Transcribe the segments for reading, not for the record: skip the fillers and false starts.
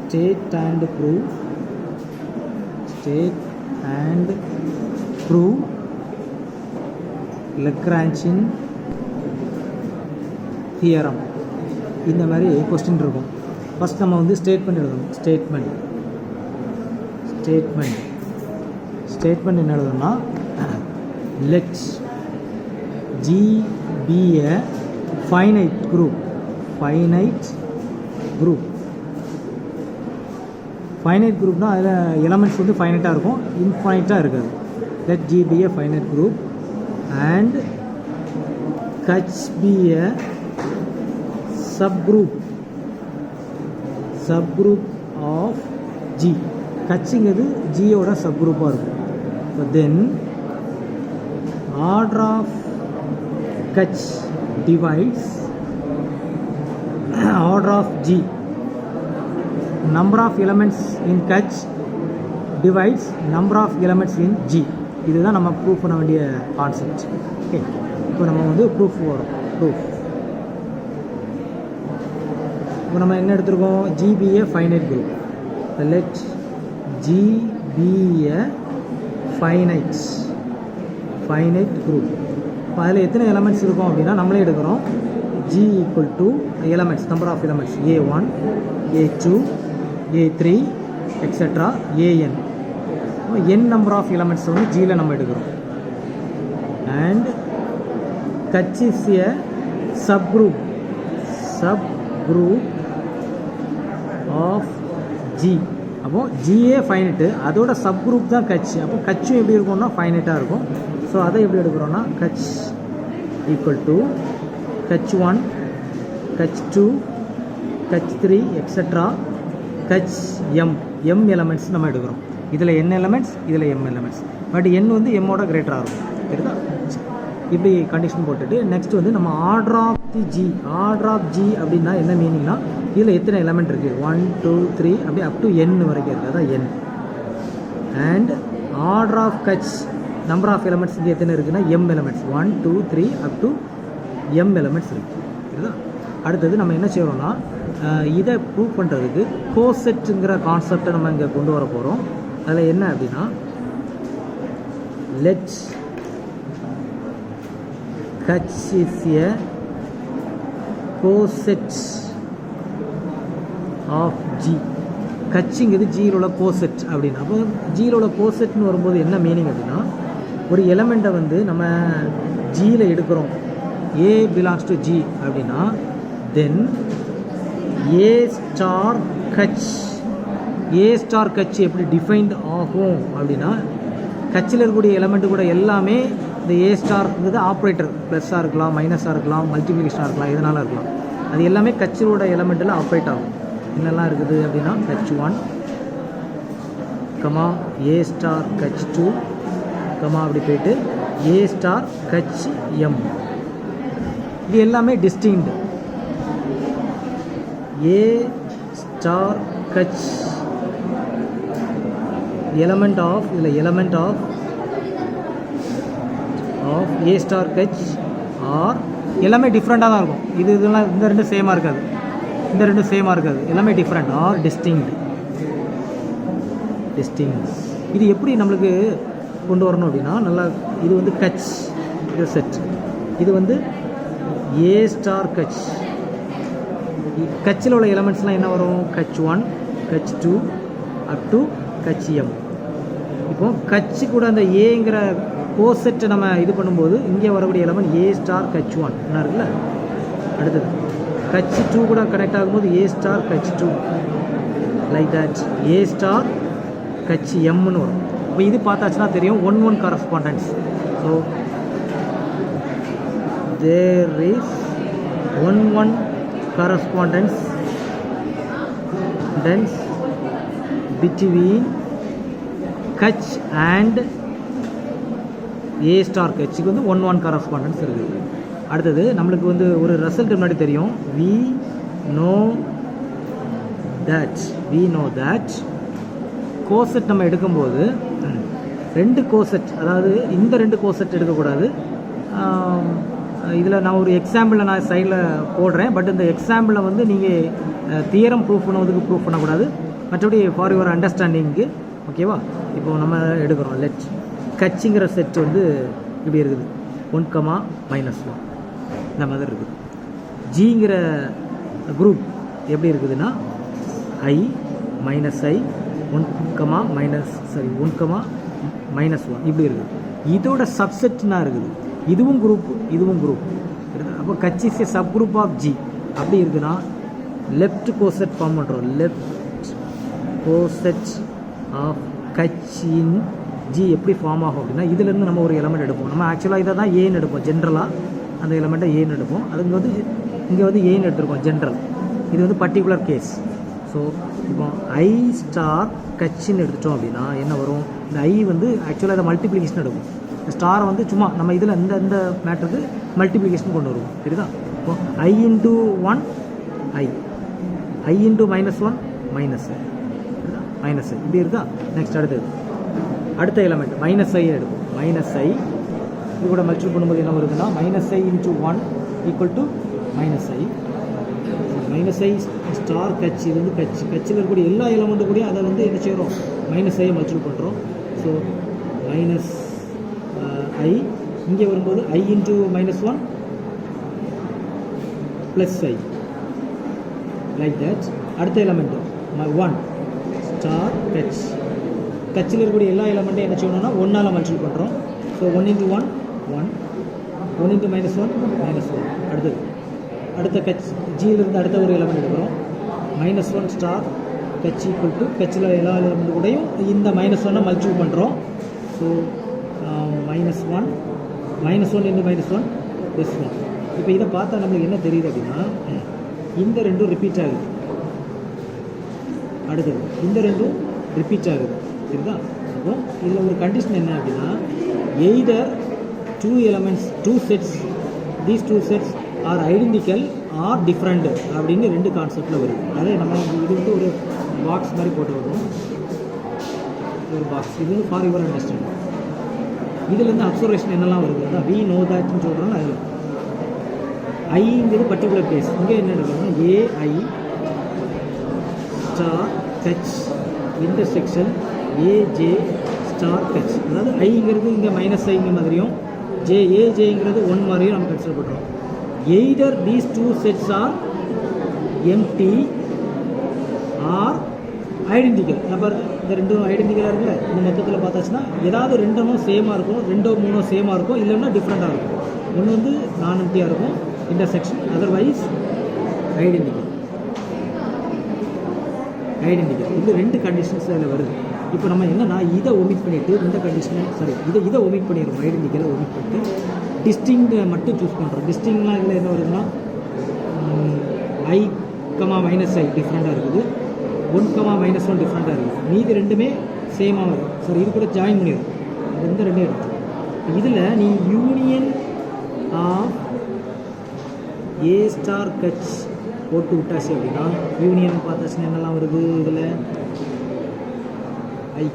state and prove, state and prove Lagrangian theorem. இந்த மாதிரி question இருக்கும். ஃபஸ்ட் நம்ம வந்து ஸ்டேட்மெண்ட் எழுதணும். ஸ்டேட்மெண்ட் என்ன எழுதணும்னா, let G be a finite group. finite குரூப்னா அதில் எலமெண்ட்ஸ் வந்து ஃபைனைட்டாக இருக்கும், இன்ஃபைனைட்டாக இருக்காது. let G be a finite group and H be a subgroup of G. கட்சிங்கிறது ஜியோட சப்குரூப்பாக இருக்கும். இப்போ தென் ஆர்டர் ஆஃப் கட்ச் divides order of G, number of elements in Kach divides number of elements in G. இதுதான் நம்ம proof பண்ண வேண்டிய concept. Okay, இப்போ நம்ம வந்து ப்ரூஃப் வரும். இப்போ நம்ம என்ன எடுத்துருக்கோம், G be a finite group. let G be a finite group. இப்போ அதில் எத்தனை எலமெண்ட்ஸ் இருக்கும் அப்படின்னா நம்மளே எடுக்கிறோம். G equal to elements, number of elements A1, A2, A3, etc. AN. n number of elements வந்து G ல நம்ம எடுக்கிறோம். and Kach is a subgroup of G. அப்போ G ஏ ஃபைனைட்டு, அதோட சப்குரூப் தான் கட்ச். அப்போ கச்சும் எப்படி இருக்கும்னா ஃபைனைட்டாக இருக்கும். ஸோ அதை எப்படி எடுக்கிறோன்னா, கட்ச் equal to Kach 1, Kach 2, Kach 3, etc. Kach m elements நம்ம எடுக்கிறோம். இதில் n எலமெண்ட்ஸ், இதில் m எலமெண்ட்ஸ். பட் n வந்து m-ஓட கிரேட்டராக இருக்கும். சரிதா? இப்படி கண்டிஷன் போட்டுட்டு நெக்ஸ்ட் வந்து நம்ம ஆர்டர் ஆஃப் ஜி அப்படின்னா என்ன மீனிங்னா, இதில் எத்தனை எலமெண்ட் இருக்குது, 1 2 3 அப்படி அப் டு n வரைக்கும் இருக்குது, அதான் n. அண்ட் ஆர்டர் ஆஃப் கட்ச் நம்பர் ஆஃப் எலமெண்ட்ஸ் இங்கே எத்தனை இருக்குன்னா m elements, 1 2 3 up to m elements இருக்குது. சரிதா? அடுத்தது நம்ம என்ன செய்கிறோம்னா, இதை ப்ரூவ் பண்ணுறதுக்கு கோசெட்டுங்கிற கான்செப்டை நம்ம இங்கே கொண்டு வர போகிறோம். அதில் என்ன அப்படின்னா, let Kach is a coset of G. கட்சிங்கிறது ஜியில் உள்ள கோசெட் அப்படின்னா, அப்போ ஜியில் உள்ள கோசெட்னு வரும்போது என்ன மீனிங் அப்படின்னா, ஒரு எலமெண்ட்டை வந்து நம்ம ஜியில் எடுக்கிறோம், A belongs to G அப்படின்னா, then A star Kach எப்படி டிஃபைன்ட் ஆகும் அப்படின்னா, கட்சியில் இருக்கக்கூடிய எலமெண்ட்டு கூட எல்லாமே இந்த A ஸ்டார்ங்கிறது ஆப்ரேட்டர், ப்ளஸ்ஸாக இருக்கலாம், மைனஸாக இருக்கலாம், மல்டிப்ளிகேஷனாக இருக்கலாம், எதனால இருக்கலாம், அது எல்லாமே கட்சியோட எலமெண்ட்டில் ஆப்ரேட் ஆகும். என்னெல்லாம் இருக்குது அப்படின்னா, Kach 1, A ஸ்டார் Kach 2, அப்படி போயிட்டு A ஸ்டார் Kach M. இது எல்லாமே distinct. A star Kach element of A star Kach are எல்லாமே டிஃப்ரெண்ட்டாக தான் இருக்கும். இதெல்லாம் இந்த ரெண்டும் சேமாக இருக்காது, எல்லாமே டிஃப்ரெண்ட் ஆர் டிஸ்டிங்க்ட். இது எப்படி நம்மளுக்கு கொண்டு வரணும் அப்படின்னா, நல்லா இது வந்து கட்ச், இது செட், இது வந்து A ஸ்டார் Kach. கட்சியில் உள்ள எலமெண்ட்ஸ்லாம் என்ன வரும், Kach 1, Kach 2 up to Kach M. இப்போ கட்சி கூட அந்த ஏங்கிற கோசெட்டை நம்ம இது பண்ணும்போது இங்கே வரக்கூடிய எலமெண்ட் A ஸ்டார் Kach 1 என்ன இருக்குல்ல. அடுத்தது Kach 2 கூட கனெக்ட் ஆகும்போது A star Kach 2, like that A star Kach Mன்னு வரும். இப்போ இது பார்த்தாச்சுன்னா தெரியும் 1 correspondence. So there is 1 correspondence between Kach and A star Kach க்கு வந்து 1 correspondence இருக்குது. அடுத்தது நம்மளுக்கு வந்து ஒரு ரிசல்ட் முன்னாடி தெரியும், we know that கோசெட் நம்ம எடுக்கும்போது ரெண்டு கோசெட், அதாவது இந்த ரெண்டு கோசெட் எடுக்கக்கூடாது. இதில் நான் ஒரு எக்ஸாம்பிளை சைடில் போடுறேன். பட் இந்த எக்ஸாம்பிளை வந்து நீங்கள் தியரம் ப்ரூஃப் பண்ணுவதுக்கு ப்ரூஃப் பண்ணக்கூடாது, மற்றபடி ஃபார் யுவர் அண்டர்ஸ்டாண்டிங்கு ஓகேவா. இப்போ நம்ம எடுக்கிறோம் லெட் கட்சிங்கிற செட் வந்து இப்படி இருக்குது 1,-1 இந்த மாதிரி இருக்குது. ஜிங்கிற குரூப் எப்படி இருக்குதுன்னா I -I 1,-1 இப்படி இருக்குது. இதோட சப்செட்னா இருக்குது. இதுவும் குரூப் இதுவும் குரூப். அப்போ கட்சி is a subgroup of G அப்படி இருக்குன்னா லெஃப்ட் கோசெட் ஃபார்ம் பண்ணுறோம். லெஃப்ட் கோசெட் ஆஃப் கட்சியின் ஜி எப்படி ஃபார்ம் ஆகும் அப்படின்னா இதுலேருந்து நம்ம ஒரு எலமெண்ட் எடுப்போம். நம்ம ஆக்சுவலாக இதை தான் ஏன்னு எடுப்போம். ஜென்ரலாக அந்த எலமெண்ட்டை ஏன்னு எடுப்போம். அதுங்க வந்து இங்கே வந்து ஏன்னு எடுத்துருக்கோம் ஜென்ரல். இது வந்து பர்டிகுலர் கேஸ். ஸோ இப்போ ஐ ஸ்டார் கட்சின்னு எடுத்துட்டோம் அப்படின்னா என்ன வரும்? இந்த ஐ வந்து ஆக்சுவலாக இதை மல்டிப்ளிகேஷன் எடுக்கும். இந்த ஸ்டாரை வந்து சும்மா நம்ம இதில் இந்த மேட்டருக்கு மல்டிப்ளிகேஷன் கொண்டு வருவோம். சரிதா? இப்போ I × 1 I × -1 மைனஸ் இப்படி இருக்கா. நெக்ஸ்ட் அடுத்த எலமெண்ட் -i எடுக்கும். -i இது கூட மல்டிபிள் பண்ணும்போது என்ன வருதுன்னா -i × 1 = -i ஸ்டார் கட்சி. இது வந்து கட்சியில் இருக்கக்கூடிய எல்லா எலமெண்ட்டு கூட அதை வந்து என்ன செய்கிறோம்? -i மல்டிபிள் பண்ணுறோம். ஸோ -i இங்கே வரும்போது I × -1 + i லைக் தட். அடுத்த எலமெண்ட்டு 1 ஸ்டார் கட்சியில் இருக்கக்கூடிய எல்லா எலமெண்ட்டையும் என்ன செய்யணும்னா 1ஆல் மல்டிபிள் பண்ணுறோம். ஸோ 1 × 1 1 1 × -1 அடுத்த ஜியிலிருந்து அடுத்த ஒரு எலமெண்ட் எடுக்கிறோம். -1 ஸ்டார் கட்சி கட்சியில் எல்லா எலமெண்ட் கூடயும் இந்த -1 மல்டிபிள் பண்ணுறோம். ஸோ -1 × -1 +1. இப்போ இதை பார்த்தா நம்மளுக்கு என்ன தெரியுது அப்படின்னா இந்த ரெண்டும் ரிப்பீட் ஆகுது. அடுத்தது இந்த ரெண்டும் ரிப்பீட் ஆகுது. சரிதா? அப்போ இதில் ஒரு கண்டிஷன் என்ன அப்படின்னா either 2 elements 2 sets these 2 sets are identical or different அப்படின்னு 2 கான்செப்டில் வருது. அதே நம்ம இது வந்து ஒரு பாக்ஸ் மாதிரி போட்டு விடுறோம். ஒரு பாக்ஸ் இது வந்து ஃபார் யுவர் அண்டர்ஸ்டாண்டிங். இதுலேருந்து அப்சர்வேஷன் என்னெல்லாம் வருது அதான் வி நோ தட்னு சொல்கிறோம்னா அதில் ஐங்கிறது பர்டிகுலர் கேஸ். இங்கே என்ன எடுக்கணும்னா AI star Kutch intersection AJ star Kutch. அதாவது ஐங்கிறது இங்கே -i மாதிரியும் AJங்கிறது 1 மாதிரியும் நம்ம கன்சிடர் பண்ணுறோம். Either these 2 sets are empty or identical. நம்ம இந்த ரெண்டும் ஐடென்டிக்கலாக இருக்குல்ல. இந்த மொத்தத்தில் பார்த்தாச்சுன்னா ஏதாவது 2 சேமாக இருக்கும், 2 3 சேமாக இருக்கும், இல்லைன்னா டிஃப்ரெண்ட்டாக இருக்கும். ஒன்று வந்து நான் எம்டியாக இருக்கும் இன்டர்செக்ஷன், அதர்வைஸ் ஐடென்டிக்கல். இது 2 கண்டிஷன்ஸ் அதில் வருது. இப்போ நம்ம என்னன்னா இதை ஒமிட் பண்ணிவிட்டு இந்த கண்டிஷனை இதை ஒமிட் பண்ணிடுறோம். ஐடென்டிக்கலை ஒமிட் பண்ணிட்டு டிஸ்டிங்கை மட்டும் சூஸ் பண்ணுறோம். டிஸ்டிங்லாம் இதில் என்ன வருதுன்னா I, -i டிஃப்ரெண்ட்டாக இருக்குது, 1, -1 டிஃப்ரெண்ட்டாக இருக்குது. மீதி ரெண்டுமே சேமாக வரும். சரி, இது கூட ஜாயின் பண்ணிடும். இந்த 2 எடுத்து இதில் நீ யூனியன் ஆஃப் A ஸ்டார் கட்ச் போட்டு விட்டாச்சு அப்படின்னா யூனியன் பார்த்தாச்சுன்னா என்னெல்லாம் வருது? இதில் I, -i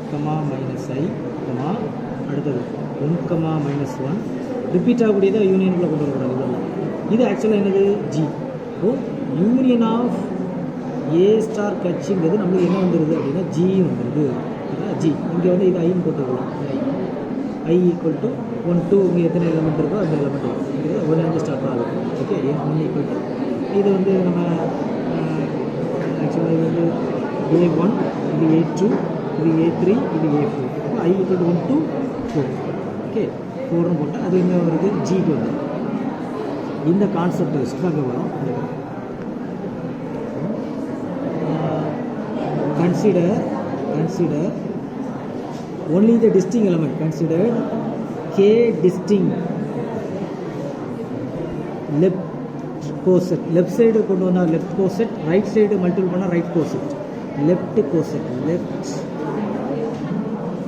அடுத்தது 1, -1 ரிப்பீட் ஆகக்கூடியதை யூனியனுக்குள்ளே கொண்டு வரக்கூடாது. இதெல்லாம் இது ஆக்சுவலாக என்னது? ஜி. இப்போ யூனியன் ஆஃப் A ஸ்டார் கட்சிங்கிறது நம்மளுக்கு என்ன வந்துடுது அப்படின்னா ஜியும் வந்துடுது. ஜி இங்கே வந்து இது ஐன்னு போட்டுக்கலாம். I = 1 2 இங்கே எத்தனை எலமெண்ட் இருக்கோ அந்த எலமெண்ட் இது 1 ஸ்டார்ட் ஆகும். ஓகே, 1 இது வந்து நம்ம ஆக்சுவலாக இது வந்து A1 இது A2 இது A3 இது A4. அப்போ I = 1 to 4. ஓகே, 4ன்னு போட்டால் அது என்ன வருது? ஜிக்கு வந்து இந்த கான்செப்ட் வச்சுட்டு அங்கே வரும். Consider only the distinct element. Consider K distinct left coset. Left side கொண்டு வந்தால் left coset, right side multiple பண்ணால் right coset. left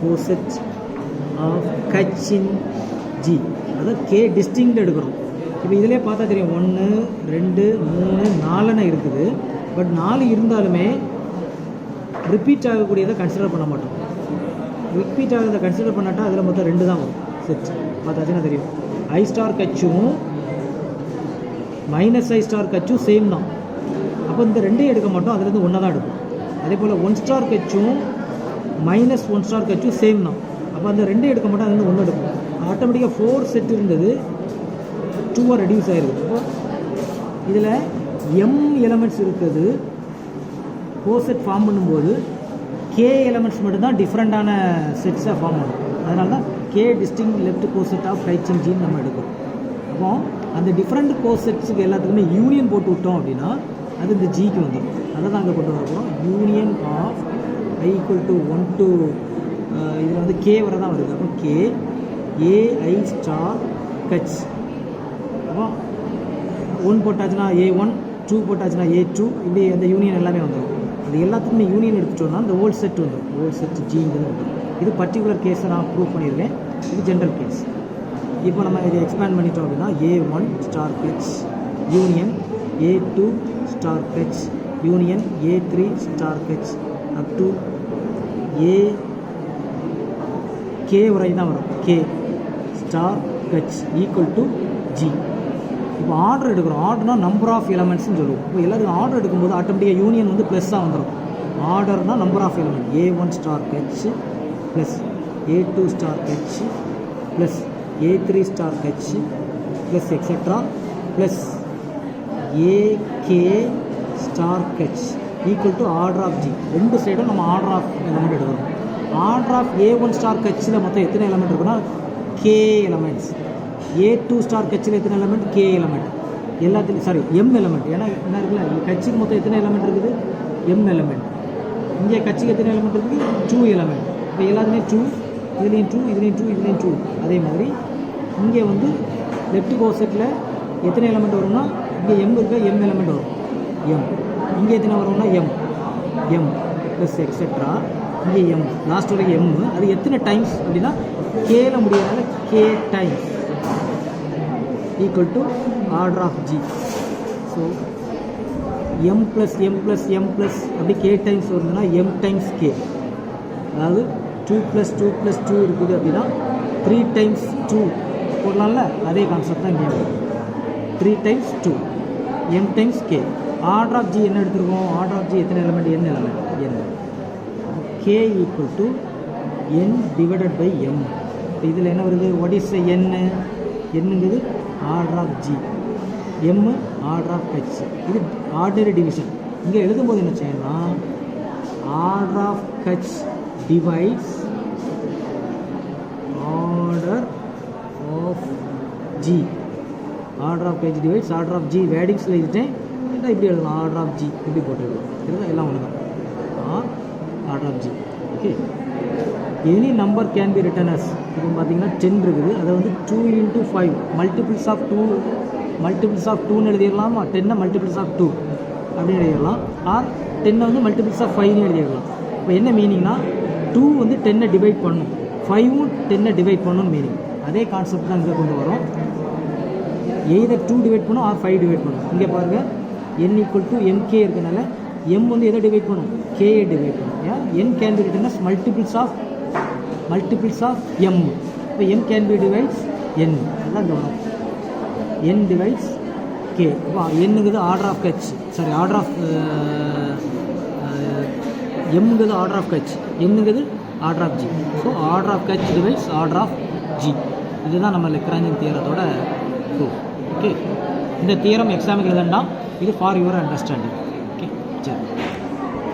coset of கட்சின் G. அதாவது K distinct எடுக்கிறோம். இப்போ இதிலே பார்த்தா தெரியும் 1 2 3 4 இருக்குது. பட் 4 இருந்தாலுமே ரிப்பீட் ஆகக்கூடியதை கன்சிடர் பண்ண மாட்டோம். ரிப்பீட் ஆகிறத கன்சிடர் பண்ணாட்டா அதில் மொத்தம் 2 தான் வரும். செட் பார்த்தாச்சுன்னா தெரியும். I ஸ்டார் கச்சும் -i ஸ்டார் கச்சும் சேம் தான். அப்போ இந்த 2 எடுக்க மாட்டோம், அதுலேருந்து 1 தான் எடுப்போம். அதே போல் 1 ஸ்டார் கட்சும் மைனஸ் 1 ஸ்டார் கட்சும் சேம் தான். அப்போ அந்த 2 எடுக்க மாட்டோம், அது வந்து 1 எடுக்கும். ஆட்டோமேட்டிக்காக 4 செட் இருந்தது 2 ரெடியூஸ் ஆகிருக்கு. அப்போ இதில் m எலமெண்ட்ஸ் இருக்குது. கோசெட் ஃபார்ம் பண்ணும்போது k எலமெண்ட்ஸ் மட்டும்தான் டிஃப்ரெண்ட்டான செட்ஸாக ஃபார்ம் பண்ணும். அதனால தான் k டிஸ்டிங் லெஃப்ட் கோசெட் ஆஃப் கைச்சன் ஜின்னு நம்ம எடுக்கிறோம். அப்போ அந்த டிஃப்ரெண்ட் கோசெட்ஸுக்கு எல்லாத்துக்குமே யூனியன் போட்டு விட்டோம் அப்படின்னா அது இந்த ஜிக்கு வந்துடும். அதை தான் அங்கே கொண்டு வரப்போம். Union of i equal to 1 to இதில் வந்து k வரை தான் வருது. அப்போ k ai ஸ்டார் கச். அப்போ 1 போட்டாச்சுன்னா a1, 2 போட்டாச்சுன்னா a2, இப்படி அந்த யூனியன் எல்லாமே வந்துடும். அது எல்லாத்துக்குமே யூனியன் எடுத்துட்டோம்னா இந்த ஹோல் செட் வந்துடும். ஹோல் செட் ஜிங்கிறது வந்துடும். இது பர்டிகுலர் கேஸை நான் ப்ரூவ் பண்ணியிருக்கேன். இது ஜென்ரல் கேஸ். இப்போ நம்ம இதை எக்ஸ்பேண்ட் பண்ணிட்டோம் அப்படின்னா a1 ஸ்டார் கச் யூனியன் a2 ஸ்டார் கச் யூனியன் a3 ஸ்டார் கச் அப் டு k வரை தான் வரும். k ஸ்டார் கச் ஈக்குவல் டு ஜி. இப்போ ஆர்டர் எடுக்கிறோம். ஆர்டர்னா நம்பர் ஆஃப் எலமெண்ட்ஸ்னு சொல்லுவோம். இப்போ எல்லாருக்கும் ஆர்டர் எடுக்கும்போது ஆட்டோமேட்டிக்காக யூனியன் வந்து ப்ளஸ்ஸாக வந்துடும். ஆர்டர்னா number of element a1 star கச் ப்ளஸ் a2 ஸ்டார் கச் ப்ளஸ் a3 ஸ்டார் கச் plus etcetera plus ak star கச் equal to order of G. 2 சைடும் நம்ம ஆர்டர் ஆஃப் எலமெண்ட் எடுக்கிறோம். ஆர்டர் ஆஃப் a1 ஸ்டார் கச்சில் மொத்தம் எத்தனை எலமெண்ட் இருக்குன்னா k எலமெண்ட்ஸ். a2 ஸ்டார் கச்சில் எத்தனை எலமெண்ட் k எலமெண்ட். எல்லாத்துலேயும் சாரி m எலமெண்ட். ஏன்னா என்ன இருக்குல்ல, கட்சிக்கு மொத்தம் எத்தனை எலமெண்ட் இருக்குது m எலமெண்ட். இங்கே கட்சிக்கு எத்தனை எலமெண்ட் இருக்குது 2 எலமெண்ட். இப்போ எல்லாத்துலேயும் 2, இதுலேயும் 2, இதுலேயும் 2, இதுலேயும் 2. அதே மாதிரி இங்கே வந்து லெஃப்ட் கோசெட்டில் எத்தனை எலமெண்ட் வரும்னா இங்கே m இருக்க m எலமெண்ட் வரும் m. இங்கே எத்தனை வரும்னா m ப்ளஸ் எக்ஸெட்ரா. இங்கே m லாஸ்ட் வரைக்கும் m. அது எத்தனை டைம்ஸ் அப்படின்னா கேல முடியறதுனால k times equal to order of G. So m plus m plus m plus அப்படி k டைம்ஸ் வருதுன்னா m டைம்ஸ் k. அதாவது 2 ப்ளஸ் 2 ப்ளஸ் 2 இருக்குது அப்படின்னா 3 டைம்ஸ் 2 போடலாம்ல. அதே கான்செப்ட் தான் இங்கே 3 times 2 m times k. Order of G என்ன எடுத்துருக்கோம்? ஆர்டர் ஆஃப் ஜி எத்தனை element n element n. k equal to n divided by m. இப்போ இதில் என்ன வருது? What is n? என்னங்கிறது order of G, m order of h. இது ordinary division. இங்கே எழுதும்போது என்ன செய்யணும்னா order of h divides order of G. Order of h divides order of G. வேடிங்ஸில் எழுதிட்டேன். இப்படி எழுதலாம் ஆர்டர் ஆஃப் ஜி. இப்படி போட்டுருக்கலாம். இதுதான் எல்லாம் ஒன்று தான். Order of G. Okay. Any number can be written as. இப்போ பார்த்தீங்கன்னா 10 இருக்குது. அதை வந்து 2 × 5 மல்டிபிள்ஸ் ஆஃப் 2ன்னு எழுதிடலாம். 10 மல்டிபிள்ஸ் ஆஃப் 2 அப்படின்னு எழுதிடலாம். ஆர் 10 வந்து மல்டிபிள்ஸ் ஆஃப் 5ன்னு எழுதிடலாம். இப்போ என்ன மீனிங்னா 2 வந்து 10 டிவைட் பண்ணும், 5ம் 10 டிவைட் பண்ணணும்னு மீனிங். அதே கான்செப்ட் தான் இங்கே கொண்டு வரும். எய்தர் 2 டிவைட் பண்ணும் ஆர் 5 டிவைட் பண்ணும். இங்கே பாருங்கள் n ஈக்குவல் டு mk இருக்கனால m வந்து எதை டிவைட் பண்ணும்? k டிவைட் பண்ணும். ஏன் n can be written as multiples of m. இப்போ m can be divides n. அதுதான் இங்கே வரும். n divides k. இப்போ என்னங்கிறது order of h, sorry order of mங்கிறது ஆர்டர் ஆஃப் h, என்னங்கிறது order of g. So order of h divides order of g. இதுதான் நம்ம லெக்ராஞ்சியன் தியரத்தோட ப்ரூஃப். ஓகே. இந்த தியரம் எக்ஸாமுக்கு எழுதண்டா. இது ஃபார் யுவர் அண்டர்ஸ்டாண்டிங். ஓகே, சரி.